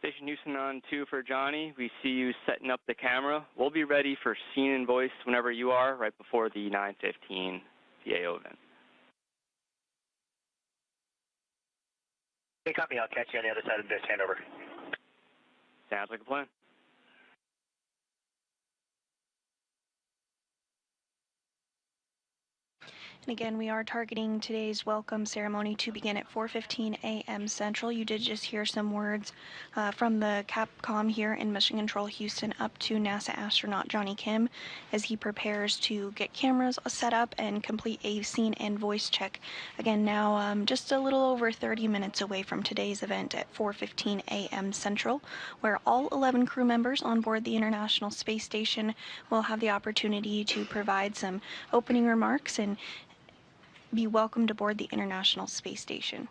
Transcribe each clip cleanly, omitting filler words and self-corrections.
Station Houston on 2 for Johnny. We see you setting up the camera. We'll be ready for scene and voice whenever you are, right before the 9:15 PAO event. Okay, copy. I'll catch you on the other side of this handover. Sounds like a plan. And again, we are targeting today's welcome ceremony to begin at 4:15 a.m. Central. You did just hear some words from the Capcom here in Mission Control Houston up to NASA astronaut Johnny Kim as he prepares to get cameras set up and complete a scene and voice check. Again, now just a little over 30 minutes away from today's event at 4:15 a.m. Central, where all 11 crew members on board the International Space Station will have the opportunity to provide some opening remarks and be welcomed aboard the International Space Station.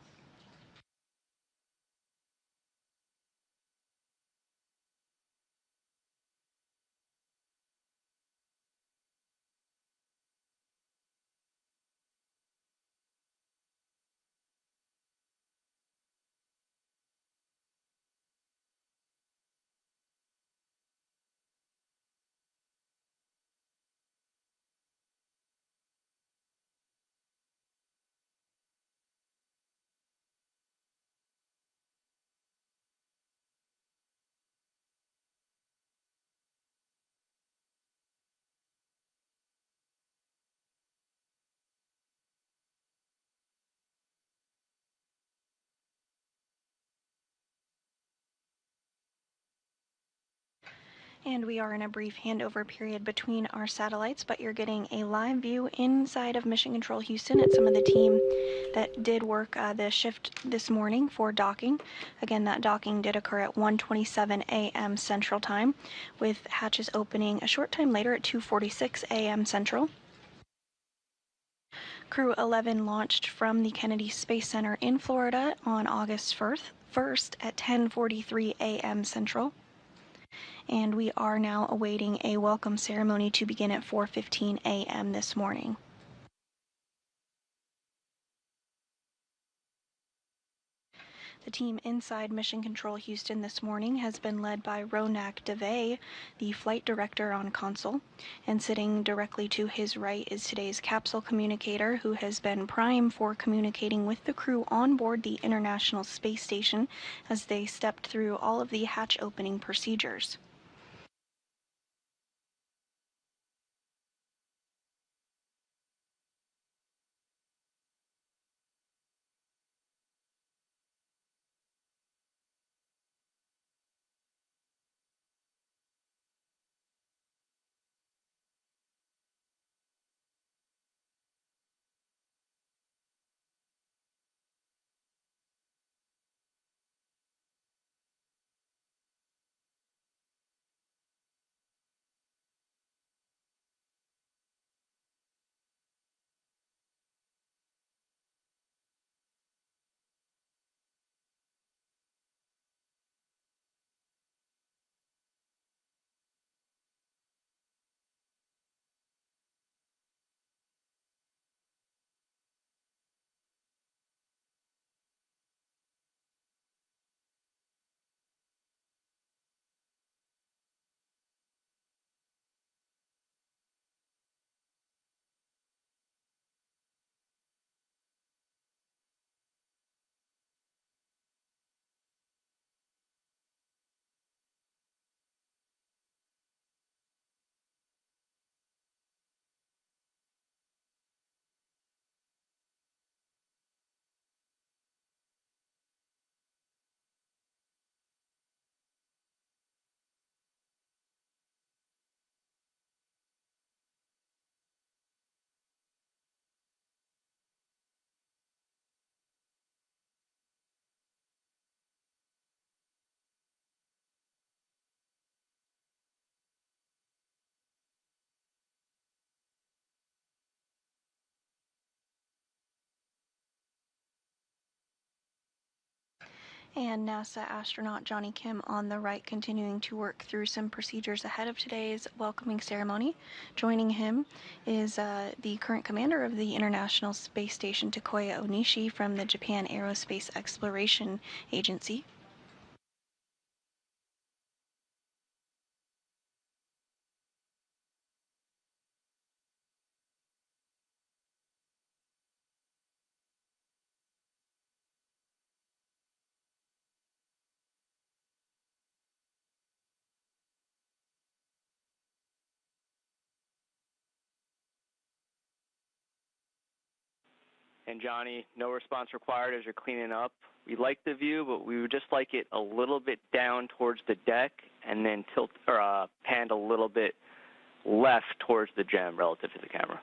And we are in a brief handover period between our satellites, but you're getting a live view inside of Mission Control Houston at some of the team that did work the shift this morning for docking. Again, that docking did occur at 1:27 a.m. Central Time, with hatches opening a short time later at 2:46 a.m. Central. Crew 11 launched from the Kennedy Space Center in Florida on August 1st at 10:43 a.m. Central. And we are now awaiting a welcome ceremony to begin at 4:15 a.m. this morning. The team inside Mission Control Houston this morning has been led by Ronak Dave, the flight director on console, and sitting directly to his right is today's capsule communicator, who has been prime for communicating with the crew on board the International Space Station as they stepped through all of the hatch opening procedures. And NASA astronaut Johnny Kim on the right, continuing to work through some procedures ahead of today's welcoming ceremony. Joining him is the current commander of the International Space Station, Takuya Onishi, from the Japan Aerospace Exploration Agency. And Johnny, no response required as you're cleaning up. We like the view, but we would just like it a little bit down towards the deck and then panned a little bit left towards the gem relative to the camera.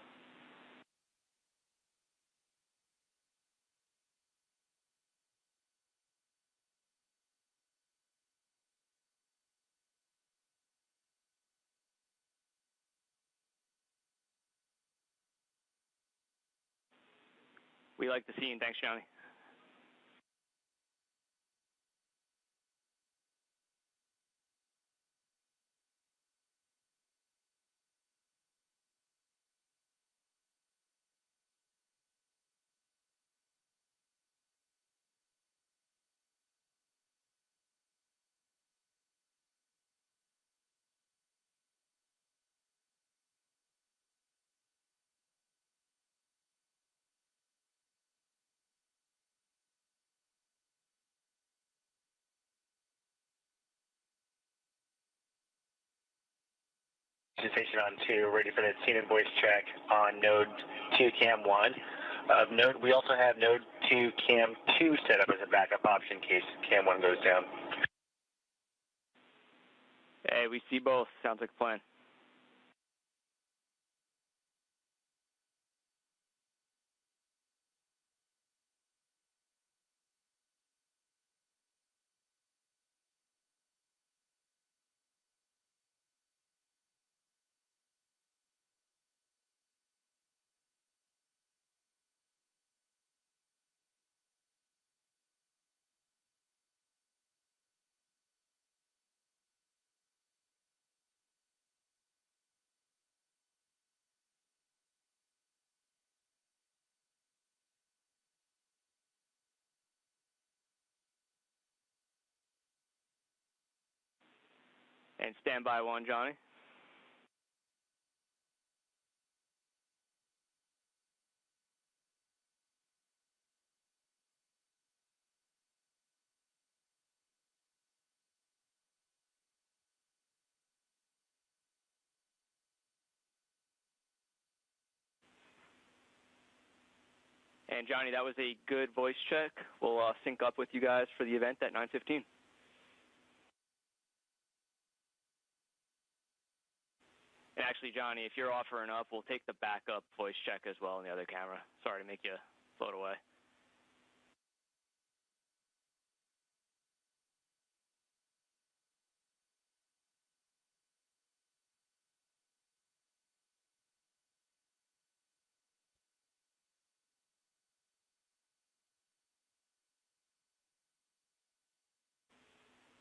We like the scene. Thanks, Johnny. Station on 2, ready for the scene and voice check on node 2 cam 1. We also have node 2 cam 2 set up as a backup option in case cam 1 goes down. Hey, we see both. Sounds like a plan. And standby 1, Johnny. And Johnny, that was a good voice check. We'll sync up with you guys for the event at 9:15. And actually, Johnny, if you're offering up, we'll take the backup voice check as well on the other camera. Sorry to make you float away.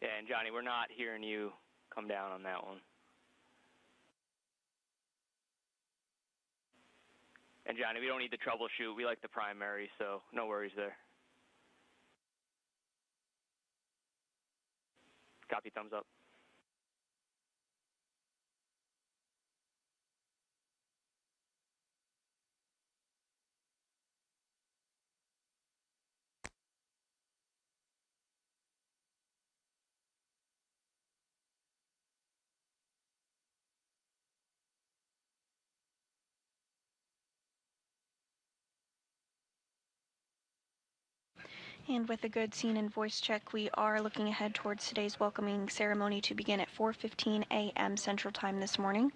Yeah, and Johnny, we're not hearing you come down on that one. And Johnny, we don't need to troubleshoot. We like the primary, so no worries there. Copy, thumbs up. And with a good scene and voice check, we are looking ahead towards today's welcoming ceremony to begin at 4:15 a.m. Central Time this morning.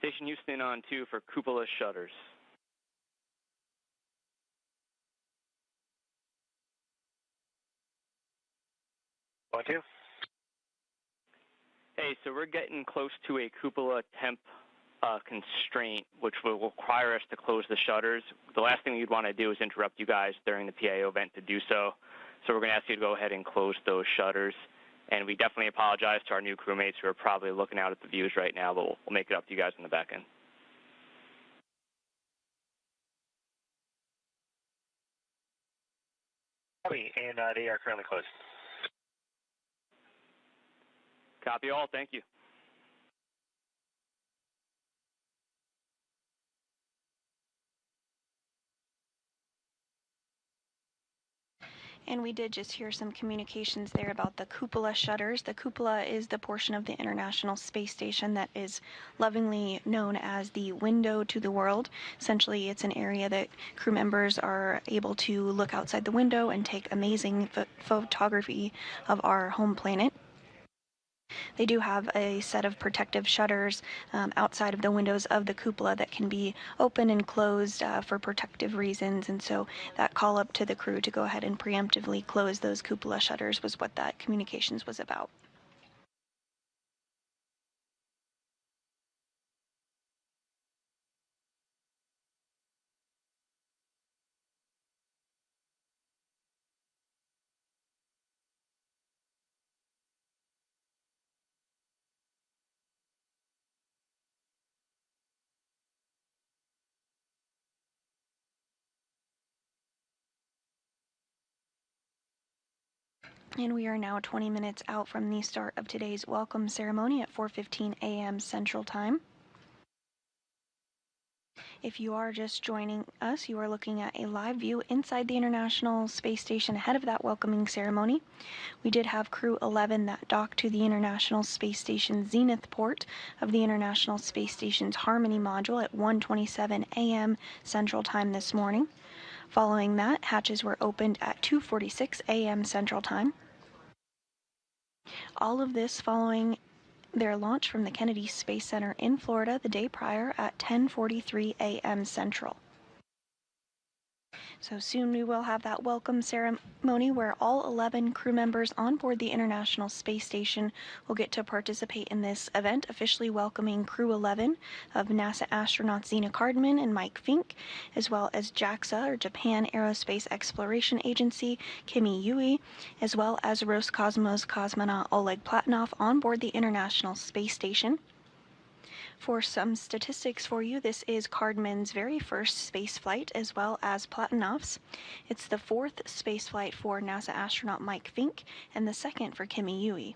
Station Houston on 2 for cupola shutters. On 2. Hey, so we're getting close to a cupola temp constraint, which will require us to close the shutters. The last thing we'd want to do is interrupt you guys during the PAO event to do so. So we're going to ask you to go ahead and close those shutters. And we definitely apologize to our new crewmates who are probably looking out at the views right now, but we'll make it up to you guys in the back end. Copy, and they are currently closed. Copy all. Thank you. And we did just hear some communications there about the cupola shutters. The cupola is the portion of the International Space Station that is lovingly known as the window to the world. Essentially, it's an area that crew members are able to look outside the window and take amazing photography of our home planet. They do have a set of protective shutters outside of the windows of the cupola that can be open and closed for protective reasons, and so that call up to the crew to go ahead and preemptively close those cupola shutters was what that communications was about. And we are now 20 minutes out from the start of today's welcome ceremony at 4:15 a.m. Central Time. If you are just joining us, you are looking at a live view inside the International Space Station ahead of that welcoming ceremony. We did have Crew 11 that docked to the International Space Station Zenith port of the International Space Station's Harmony module at 1:27 a.m. Central Time this morning. Following that, hatches were opened at 2:46 a.m. Central Time. All of this following their launch from the Kennedy Space Center in Florida the day prior at 10:43 a.m. Central. So soon we will have that welcome ceremony where all 11 crew members on board the International Space Station will get to participate in this event, officially welcoming Crew 11 of NASA astronauts Zena Cardman and Mike Fincke, as well as JAXA, or Japan Aerospace Exploration Agency, Kimiya, as well as Roscosmos cosmonaut Oleg Platonov on board the International Space Station. For some statistics for you, this is Cardman's very first spaceflight as well as Platonov's. It's the fourth spaceflight for NASA astronaut Mike Fincke and the second for Kimiya.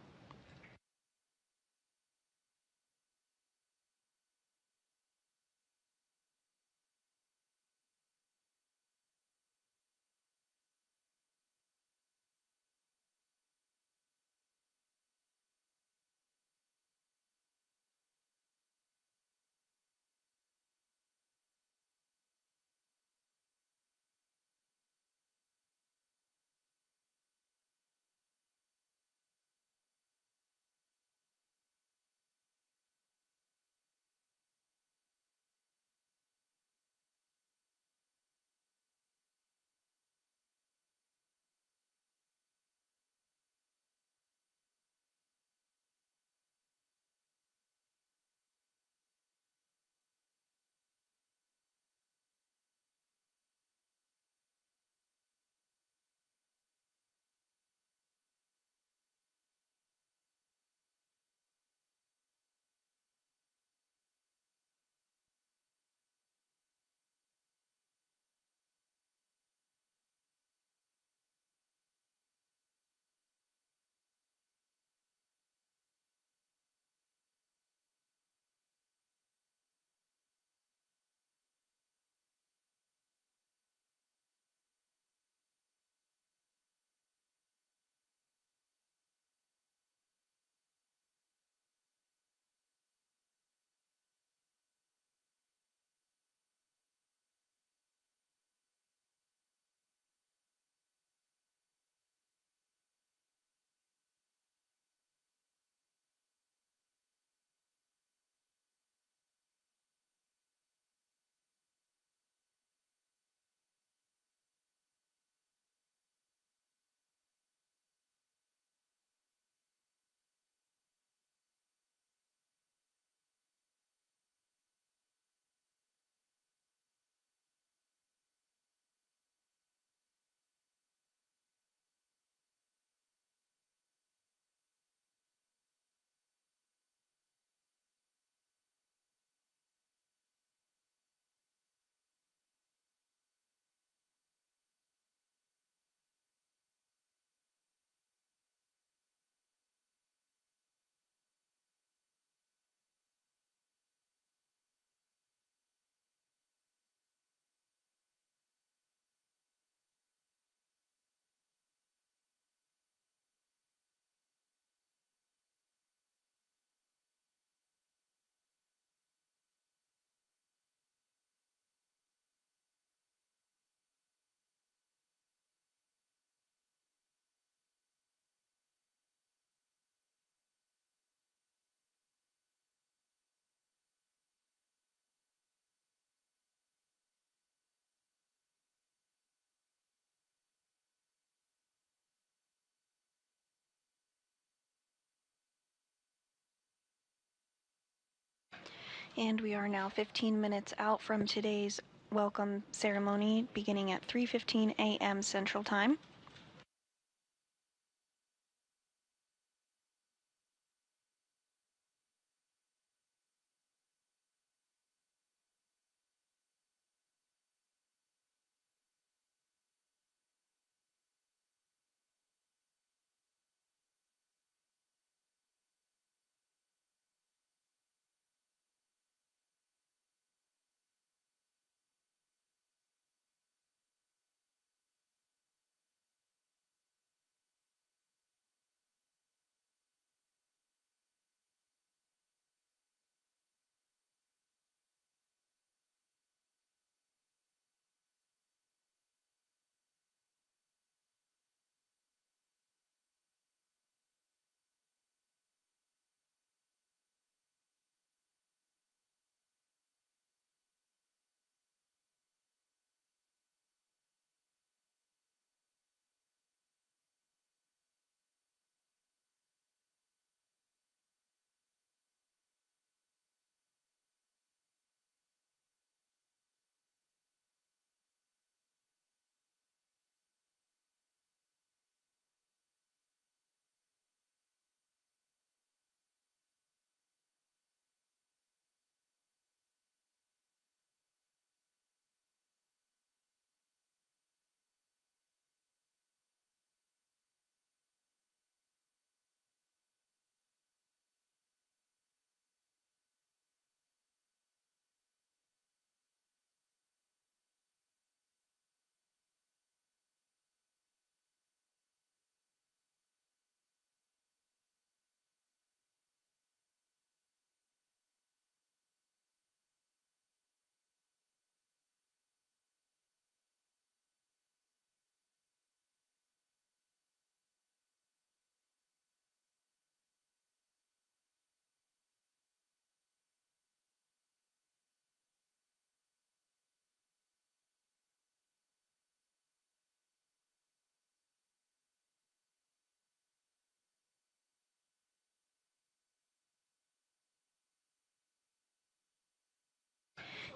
And we are now 15 minutes out from today's welcome ceremony, beginning at 3:15 a.m. Central Time.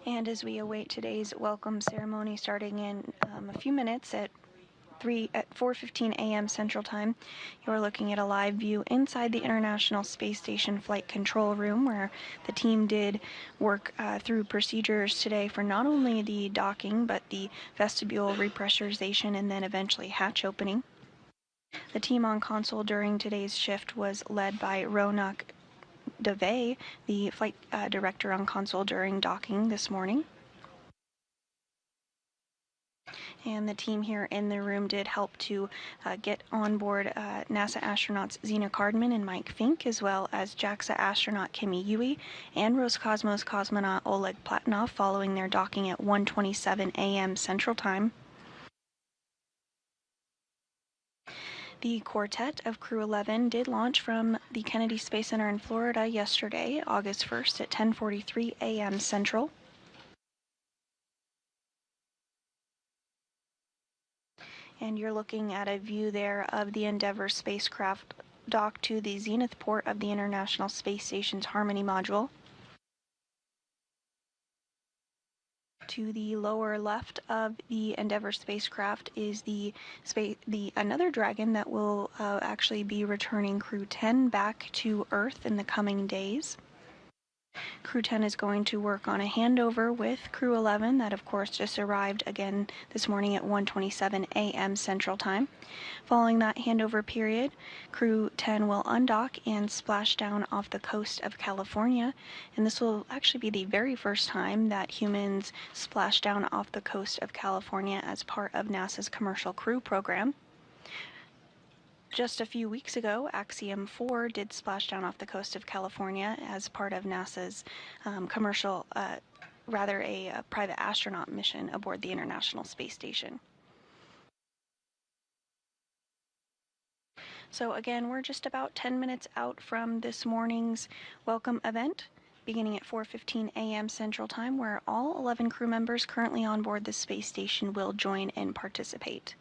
And as we await today's welcome ceremony starting in a few minutes at 4:15 a.m. Central Time, you're looking at a live view inside the International Space Station Flight Control Room, where the team did work through procedures today for not only the docking but the vestibule repressurization and then eventually hatch opening. The team on console during today's shift was led by Ronak Dave, the flight director on console during docking this morning. And the team here in the room did help to get on board NASA astronauts Zena Cardman and Mike Fincke, as well as JAXA astronaut Kimiya and Roscosmos cosmonaut Oleg Platonov following their docking at 1:27 a.m. Central Time. The quartet of Crew 11 did launch from the Kennedy Space Center in Florida yesterday, August 1st at 10:43 a.m. Central. And you're looking at a view there of the Endeavour spacecraft docked to the zenith port of the International Space Station's Harmony module. To the lower left of the Endeavour spacecraft is another Dragon that will actually be returning Crew 10 back to Earth in the coming days. Crew 10 is going to work on a handover with Crew 11 that of course just arrived again this morning at 1:27 a.m. Central Time. Following that handover period, Crew 10 will undock and splash down off the coast of California, and this will actually be the very first time that humans splash down off the coast of California as part of NASA's Commercial Crew program. Just a few weeks ago, Axiom 4 did splash down off the coast of California as part of NASA's a private astronaut mission aboard the International Space Station. So again, we're just about 10 minutes out from this morning's welcome event, beginning at 4:15 a.m. Central Time, where all 11 crew members currently on board the space station will join and participate.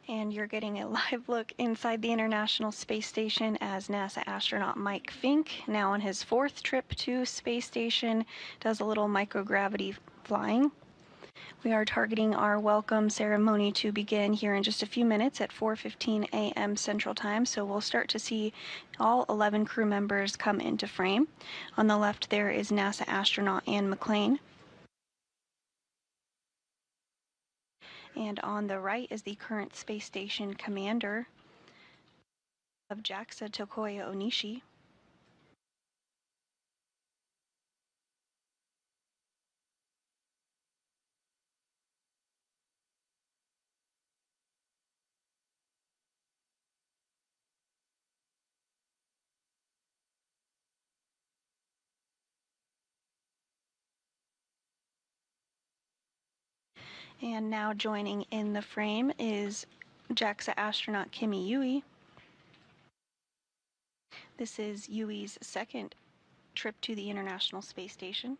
And you're getting a live look inside the International Space Station as NASA astronaut Mike Fincke, now on his 4th trip to space station, does a little microgravity flying. We are targeting our welcome ceremony to begin here in just a few minutes at 4:15 a.m. Central Time, so we'll start to see all 11 crew members come into frame. On the left there is NASA astronaut Anne McClain. And on the right is the current space station commander of JAXA, Tokoya Onishi. And now joining in the frame is JAXA astronaut Kimiya. This is Yui's 2nd trip to the International Space Station.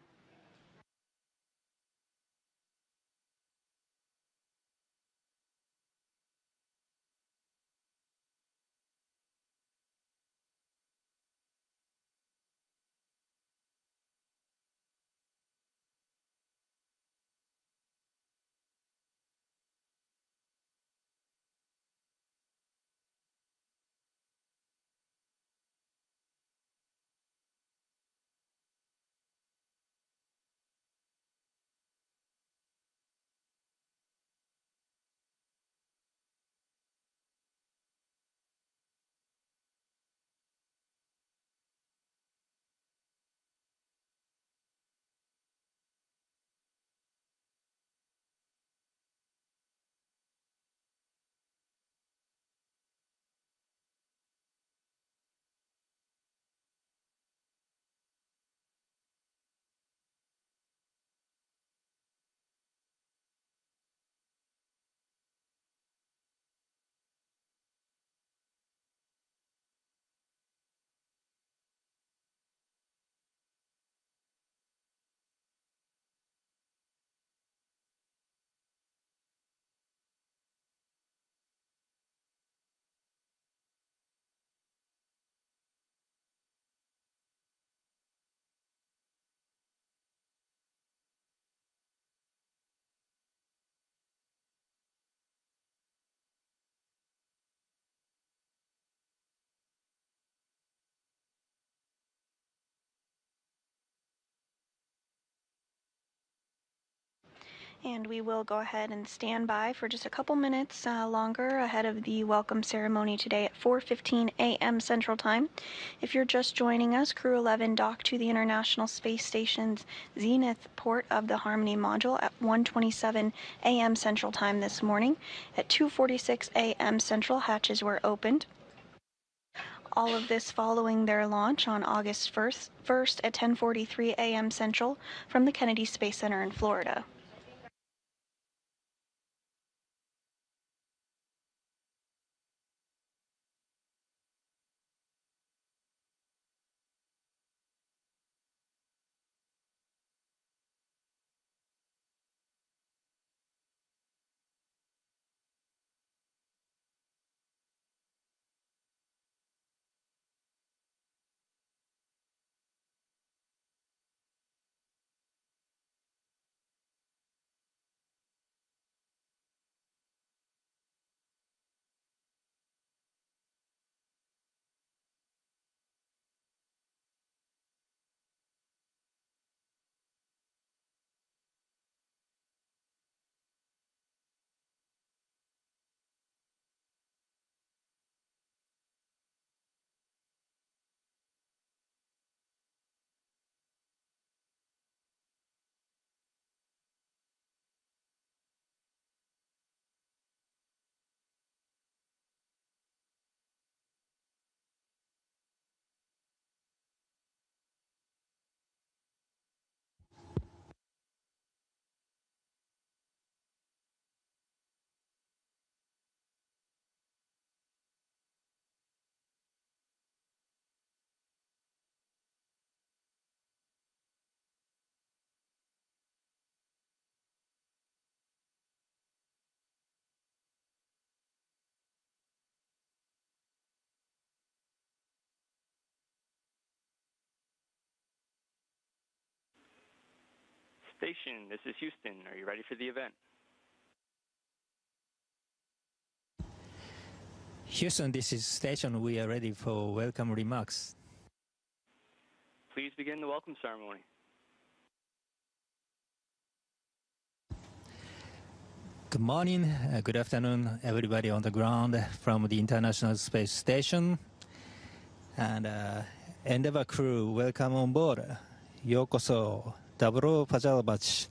And we will go ahead and stand by for just a couple minutes longer ahead of the welcome ceremony today at 4:15 a.m. Central Time. If you're just joining us, Crew 11 docked to the International Space Station's Zenith port of the Harmony module at 1:27 a.m. Central Time this morning. At 2:46 a.m. Central, hatches were opened. All of this following their launch on August 1st at 10:43 a.m. Central from the Kennedy Space Center in Florida. Station, this is Houston. Are you ready for the event? Houston, this is Station. We are ready for welcome remarks. Please begin the welcome ceremony. Good morning, good afternoon, everybody on the ground from the International Space Station. And Endeavour crew, welcome on board. Yokoso, Daburo Pajalbach.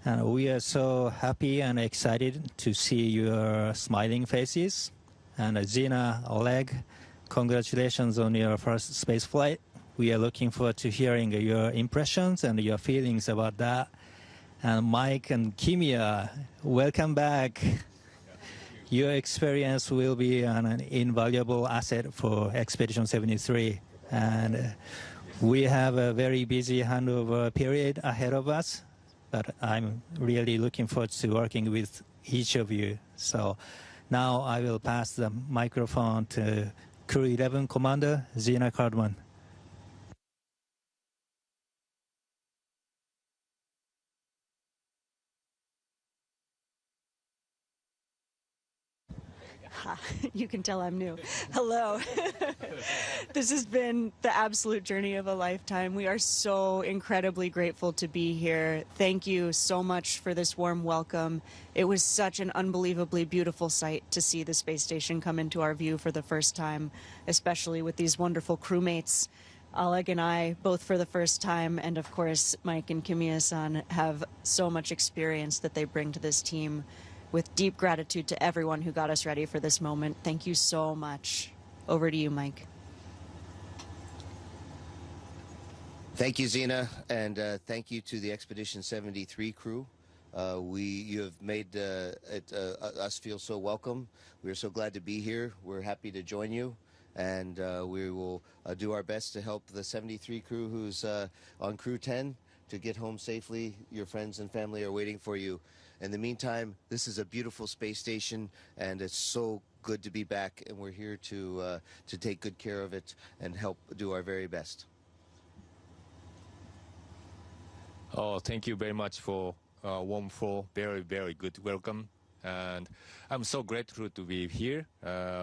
And we are so happy and excited to see your smiling faces. And Zena, Oleg, congratulations on your first space flight. We are looking forward to hearing your impressions and your feelings about that. And Mike and Kimiya, welcome back. Your experience will be an invaluable asset for Expedition 73. And we have a very busy handover period ahead of us, but I'm really looking forward to working with each of you. So now I will pass the microphone to Crew 11 Commander Zena Cardman. You can tell I'm new. Hello. This has been the absolute journey of a lifetime. We are so incredibly grateful to be here. Thank you so much for this warm welcome. It was such an unbelievably beautiful sight to see the space station come into our view for the first time, especially with these wonderful crewmates. Oleg and I, both for the first time, and of course Mike and Kimiya-san, have so much experience that they bring to this team. With deep gratitude to everyone who got us ready for this moment. Thank you so much. Over to you, Mike. Thank you, Zena, and thank you to the Expedition 73 crew. You have made us feel so welcome. We're so glad to be here. We're happy to join you, and we will do our best to help the 73 crew who's on Crew 10 to get home safely. Your friends and family are waiting for you. In the meantime, this is a beautiful space station, and it's so good to be back, and we're here to take good care of it and help do our very best. Oh, thank you very much for warm, full, very, very good welcome. And I'm so grateful to be here.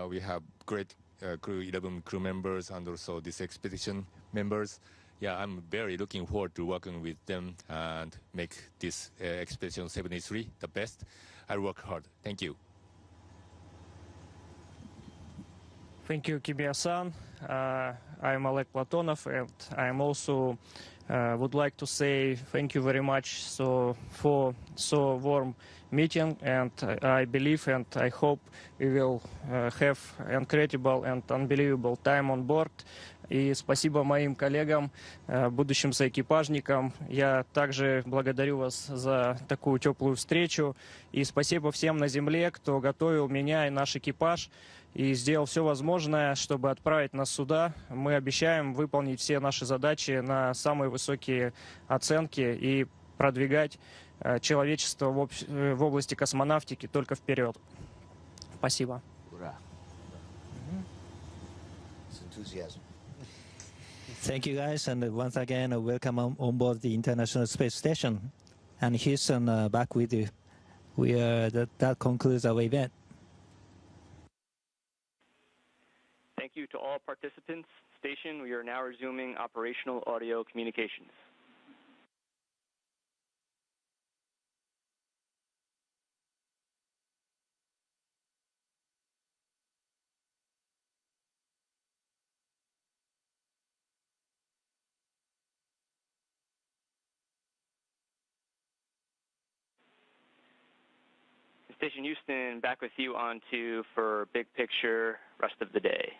We have great Crew 11 crew members and also this expedition members. Yeah, I'm very looking forward to working with them and make this Expedition 73 the best. I'll work hard. Thank you. Thank you, Kimiya-san. I'm Oleg Platonov, and I'm also would like to say thank you very much for so warm meeting, and I believe and I hope we will have incredible and unbelievable time on board. И спасибо моим коллегам, будущим соэкипажникам. Я также благодарю вас за такую теплую встречу. И спасибо всем на Земле, кто готовил меня и наш экипаж и сделал все возможное, чтобы отправить нас сюда. Мы обещаем выполнить все наши задачи на самые высокие оценки и продвигать человечество в области космонавтики только вперед. Спасибо. Ура. It's enthusiasm. Thank you, guys, and once again, welcome on board the International Space Station. And Houston, back with you. That concludes our event. Thank you to all participants. Station, we are now resuming operational audio communications. Station Houston, back with you on to for big picture rest of the day.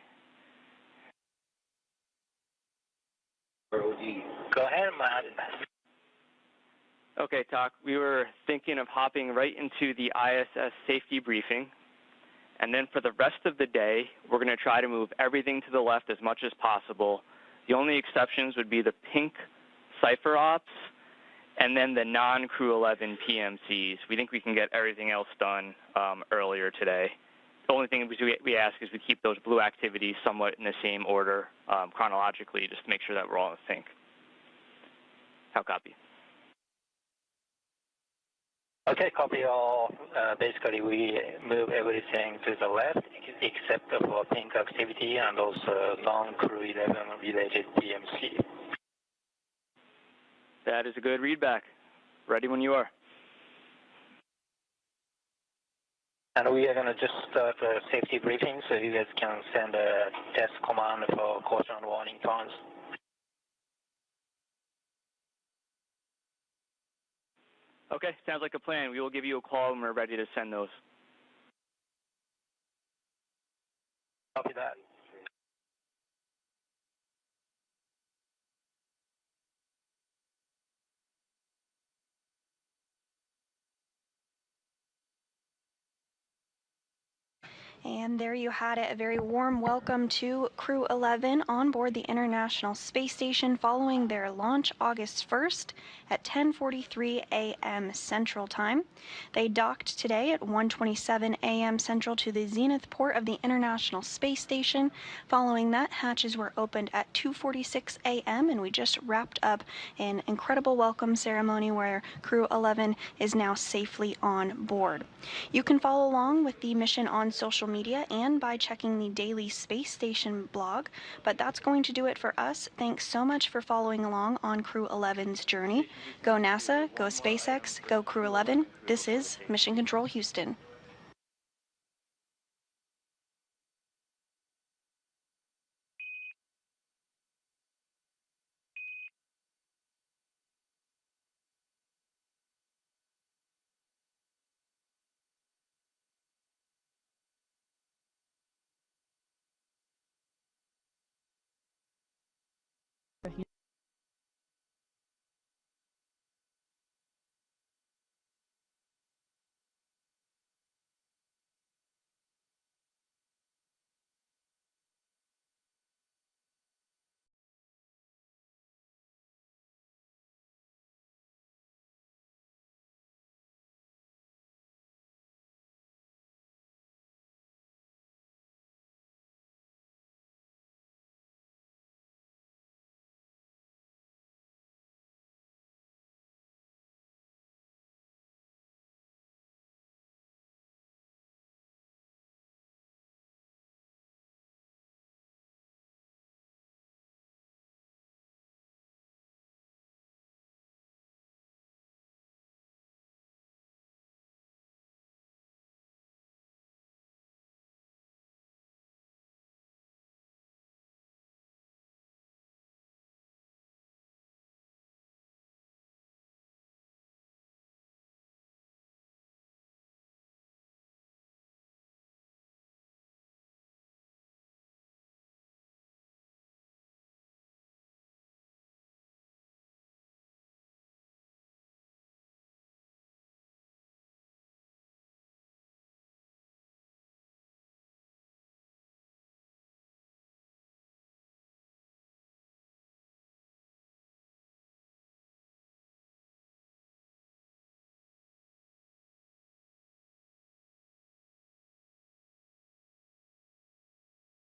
Go ahead, Martin. Okay, Talk. We were thinking of hopping right into the ISS safety briefing, and then for the rest of the day, we're going to try to move everything to the left as much as possible. The only exceptions would be the pink cipher ops, and then the non-Crew 11 PMCs. We think we can get everything else done earlier today. The only thing we ask is we keep those blue activities somewhat in the same order chronologically, just to make sure that we're all in sync. How copy? Okay, copy all. Basically, we move everything to the left except for pink activity and also non-Crew 11 related DMC. That is a good readback. Ready when you are. And we are going to just start a safety briefing so you guys can send a test command for caution warning tones. Okay, sounds like a plan. We will give you a call when we're ready to send those. Copy that. And there you had it, a very warm welcome to Crew 11 on board the International Space Station following their launch August 1st at 10:43 a.m. Central Time. They docked today at 1:27 a.m. Central to the zenith port of the International Space Station. Following that, hatches were opened at 2:46 a.m. and we just wrapped up an incredible welcome ceremony where Crew 11 is now safely on board. You can follow along with the mission on social media and by checking the daily space station blog, but that's going to do it for us. Thanks so much for following along on Crew 11's journey. Go NASA, go SpaceX, go Crew 11. This is Mission Control Houston.